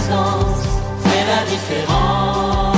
présence fait la différence.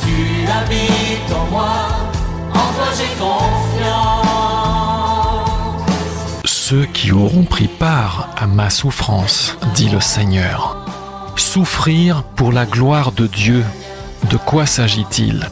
Tu habites en moi, en toi j'ai confiance. Ceux qui auront pris part à ma souffrance, dit le Seigneur. Souffrir pour la gloire de Dieu, de quoi s'agit-il ?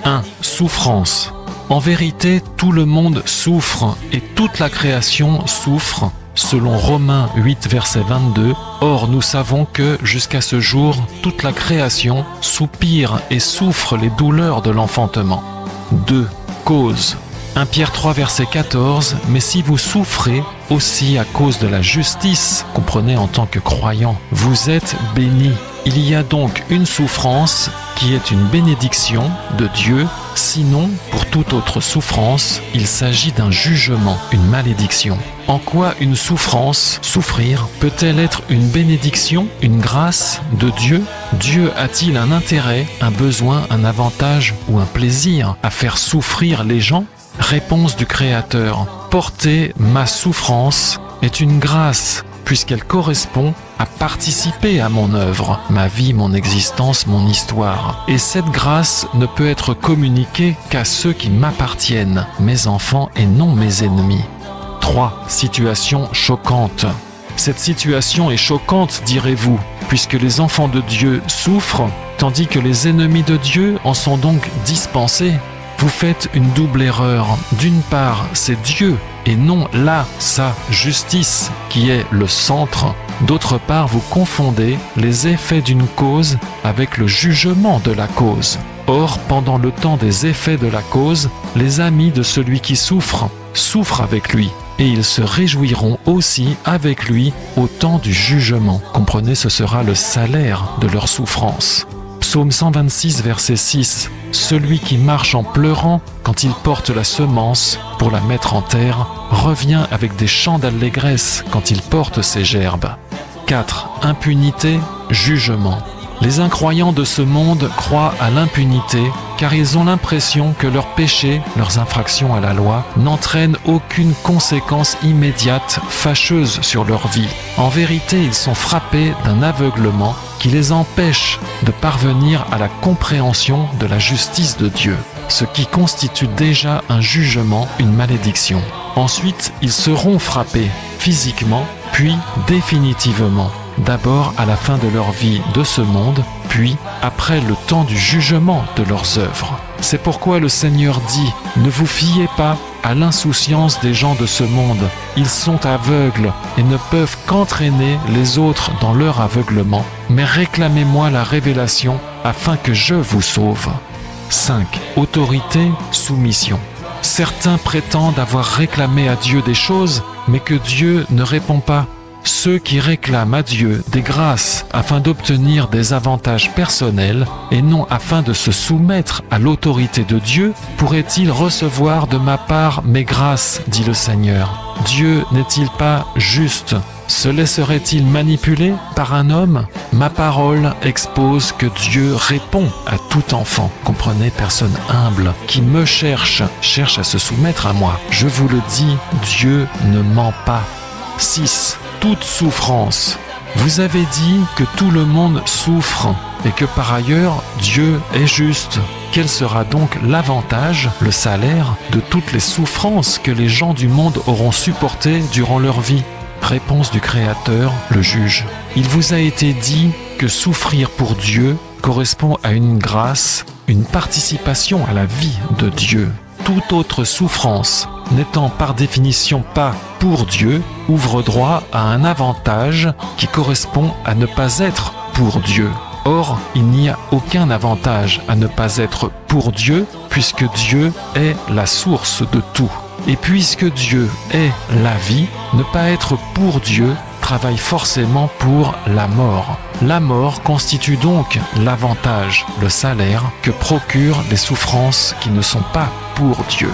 1. Souffrance. En vérité, tout le monde souffre et toute la création souffre, selon Romains 8, verset 22. Or, nous savons que, jusqu'à ce jour, toute la création soupire et souffre les douleurs de l'enfantement. 2. Cause. 1 Pierre 3, verset 14. Mais si vous souffrez aussi à cause de la justice, comprenez en tant que croyant, vous êtes bénis. Il y a donc une souffrance qui est une bénédiction de Dieu, sinon, pour toute autre souffrance, il s'agit d'un jugement, une malédiction. En quoi une souffrance, souffrir, peut-elle être une bénédiction, une grâce de Dieu ? Dieu a-t-il un intérêt, un besoin, un avantage ou un plaisir à faire souffrir les gens ? Réponse du Créateur. Porter ma souffrance est une grâce, puisqu'elle correspond à participer à mon œuvre, ma vie, mon existence, mon histoire. Et cette grâce ne peut être communiquée qu'à ceux qui m'appartiennent, mes enfants et non mes ennemis. 3. Situation choquante. Cette situation est choquante, direz-vous, puisque les enfants de Dieu souffrent, tandis que les ennemis de Dieu en sont donc dispensés. Vous faites une double erreur. D'une part, c'est Dieu et non là, sa justice, qui est le centre. D'autre part, vous confondez les effets d'une cause avec le jugement de la cause. Or, pendant le temps des effets de la cause, les amis de celui qui souffre souffrent avec lui, et ils se réjouiront aussi avec lui au temps du jugement. Comprenez, ce sera le salaire de leur souffrance. Psaume 126, verset 6. Celui qui marche en pleurant quand il porte la semence pour la mettre en terre revient avec des chants d'allégresse quand il porte ses gerbes. 4. Impunité, jugement. Les incroyants de ce monde croient à l'impunité car ils ont l'impression que leurs péchés, leurs infractions à la loi, n'entraînent aucune conséquence immédiate fâcheuse sur leur vie. En vérité, ils sont frappés d'un aveuglement qui les empêche de parvenir à la compréhension de la justice de Dieu, ce qui constitue déjà un jugement, une malédiction. Ensuite, ils seront frappés physiquement, puis définitivement. D'abord à la fin de leur vie de ce monde, puis après le temps du jugement de leurs œuvres. C'est pourquoi le Seigneur dit « Ne vous fiez pas à l'insouciance des gens de ce monde. Ils sont aveugles et ne peuvent qu'entraîner les autres dans leur aveuglement. Mais réclamez-moi la révélation afin que je vous sauve. » 5. Autorité, soumission. Certains prétendent avoir réclamé à Dieu des choses, mais que Dieu ne répond pas. Ceux qui réclament à Dieu des grâces afin d'obtenir des avantages personnels et non afin de se soumettre à l'autorité de Dieu, pourraient-ils recevoir de ma part mes grâces, dit le Seigneur. Dieu n'est-il pas juste ? Se laisserait-il manipuler par un homme ? Ma parole expose que Dieu répond à tout enfant. Comprenez, personne humble qui me cherche à se soumettre à moi. Je vous le dis, Dieu ne ment pas. 6. Toute souffrance. Vous avez dit que tout le monde souffre et que par ailleurs Dieu est juste. Quel sera donc l'avantage, le salaire de toutes les souffrances que les gens du monde auront supportées durant leur vie ? Réponse du Créateur, le juge. Il vous a été dit que souffrir pour Dieu correspond à une grâce, une participation à la vie de Dieu. Toute autre souffrance, n'étant par définition pas pour Dieu, ouvre droit à un avantage qui correspond à ne pas être pour Dieu. Or, il n'y a aucun avantage à ne pas être pour Dieu, puisque Dieu est la source de tout. Et puisque Dieu est la vie, ne pas être pour Dieu travaille forcément pour la mort. La mort constitue donc l'avantage, le salaire que procurent les souffrances qui ne sont pas pour Dieu.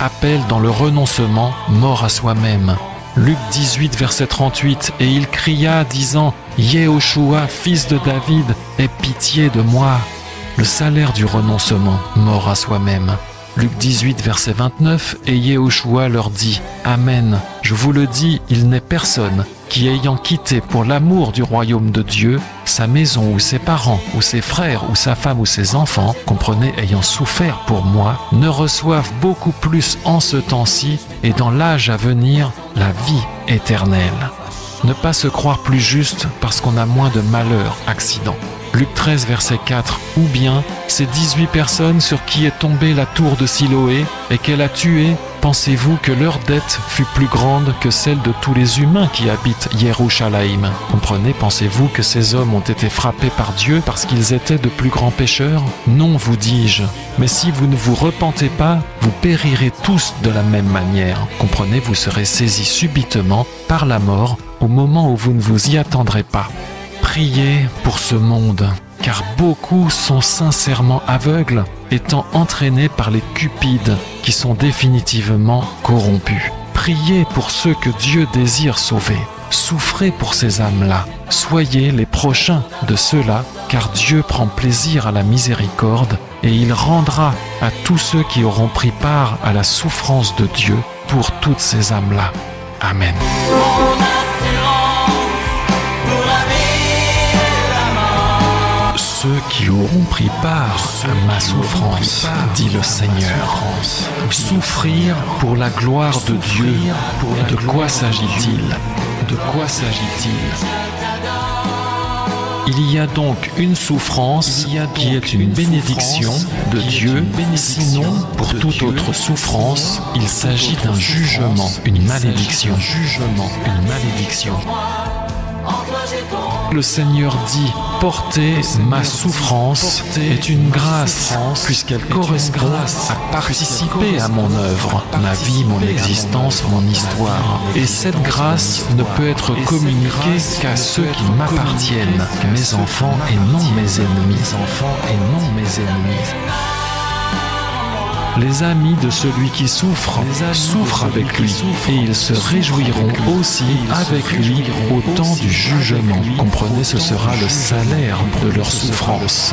Appel dans le renoncement, mort à soi-même. Luc 18, verset 38, « Et il cria, disant, « Yehoshua, fils de David, aie pitié de moi. » Le salaire du renoncement, mort à soi-même. Luc 18, verset 29, et Yehoshua leur dit « Amen, je vous le dis, il n'est personne qui, ayant quitté pour l'amour du royaume de Dieu, sa maison ou ses parents ou ses frères ou sa femme ou ses enfants, comprenez, ayant souffert pour moi, ne reçoive beaucoup plus en ce temps-ci et dans l'âge à venir la vie éternelle. » Ne pas se croire plus juste parce qu'on a moins de malheurs, accidents. Luc 13, verset 4. Ou bien, ces 18 personnes sur qui est tombée la tour de Siloé et qu'elle a tuées, pensez-vous que leur dette fut plus grande que celle de tous les humains qui habitent Yerushalayim? Comprenez, pensez-vous que ces hommes ont été frappés par Dieu parce qu'ils étaient de plus grands pécheurs? Non, vous dis-je. Mais si vous ne vous repentez pas, vous périrez tous de la même manière. Comprenez, vous serez saisis subitement par la mort au moment où vous ne vous y attendrez pas. Priez pour ce monde, car beaucoup sont sincèrement aveugles, étant entraînés par les cupides qui sont définitivement corrompus. Priez pour ceux que Dieu désire sauver. Souffrez pour ces âmes-là. Soyez les prochains de ceux-là, car Dieu prend plaisir à la miséricorde et il rendra à tous ceux qui auront pris part à la souffrance de Dieu pour toutes ces âmes-là. Amen. Ceux qui auront pris part à ma souffrance, dit le Seigneur. Souffrir pour la gloire de Dieu, de quoi s'agit-il? De quoi s'agit-il? Il y a donc une souffrance qui est une bénédiction de Dieu, sinon pour toute autre souffrance, il s'agit d'un jugement, une malédiction. Une malédiction. Le Seigneur dit « Porter ma souffrance est une grâce, puisqu'elle correspond à participer à mon œuvre, ma vie, mon existence, mon histoire. Et cette grâce ne peut être communiquée qu'à ceux qui m'appartiennent, mes enfants et non mes ennemis. Les amis de celui qui souffre souffrent avec lui et ils se réjouiront aussi avec lui au temps du jugement. Comprenez, ce sera le salaire de leur souffrance.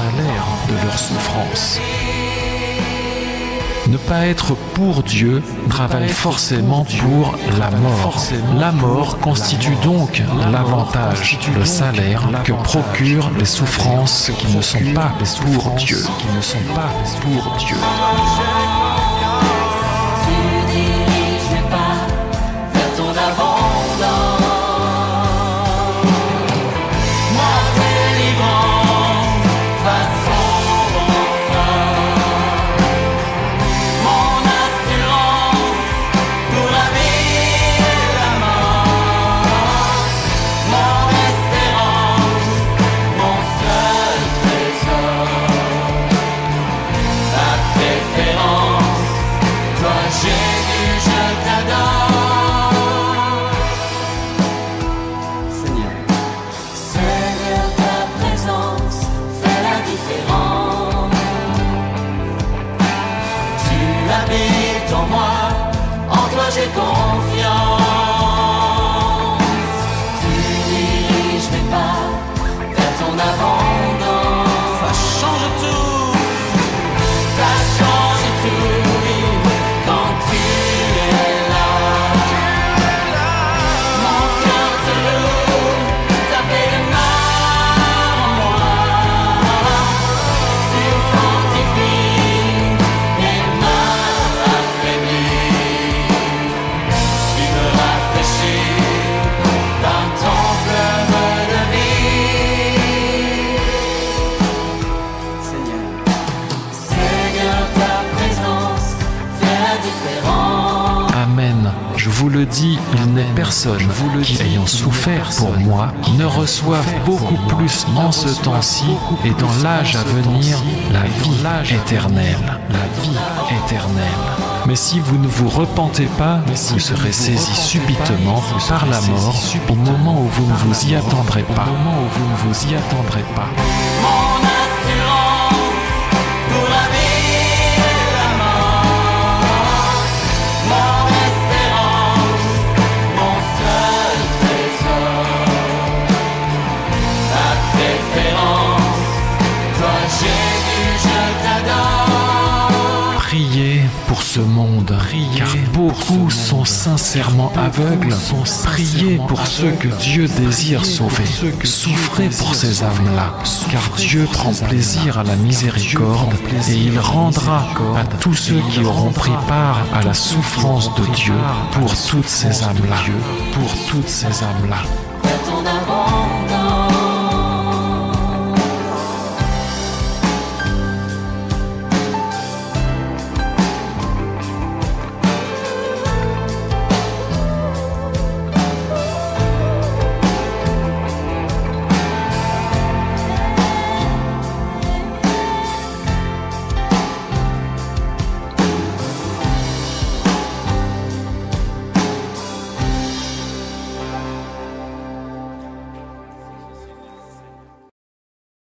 Ne pas être pour Dieu travaille forcément pour la mort. La mort constitue donc l'avantage, le salaire que procurent les souffrances qui ne sont pas pour Dieu. J'ai confiance, tu diriges mes pas vers ton abondance. Ça change tout, oui, quand tu es là. Mon cœur te loue, ta paix démarre en moi. Tu fortifies et m'as affaibli. Dans ton fleuve de vie, Seigneur, ta présence fait la différence. Amen. Je vous le dis, il n'est personne qui, ayant souffert pour moi, ne reçoive beaucoup plus en ce temps-ci et dans l'âge à venir la vie éternelle. Mais si vous ne vous repentez pas, vous serez saisis subitement par la mort au moment où vous ne vous y attendrez pas. Mon assurance pour la vie et la mort, mon espérance, mon seul trésor, ta préférence, toi Jésus, je t'adore. Priez ou sont sincèrement aveugles, priez pour ceux que Dieu désire sauver. Souffrez pour ces âmes-là, car Dieu prend plaisir à la miséricorde et il rendra à tous ceux qui auront pris part à la souffrance de Dieu pour toutes ces âmes-là. Pour toutes ces âmes-là.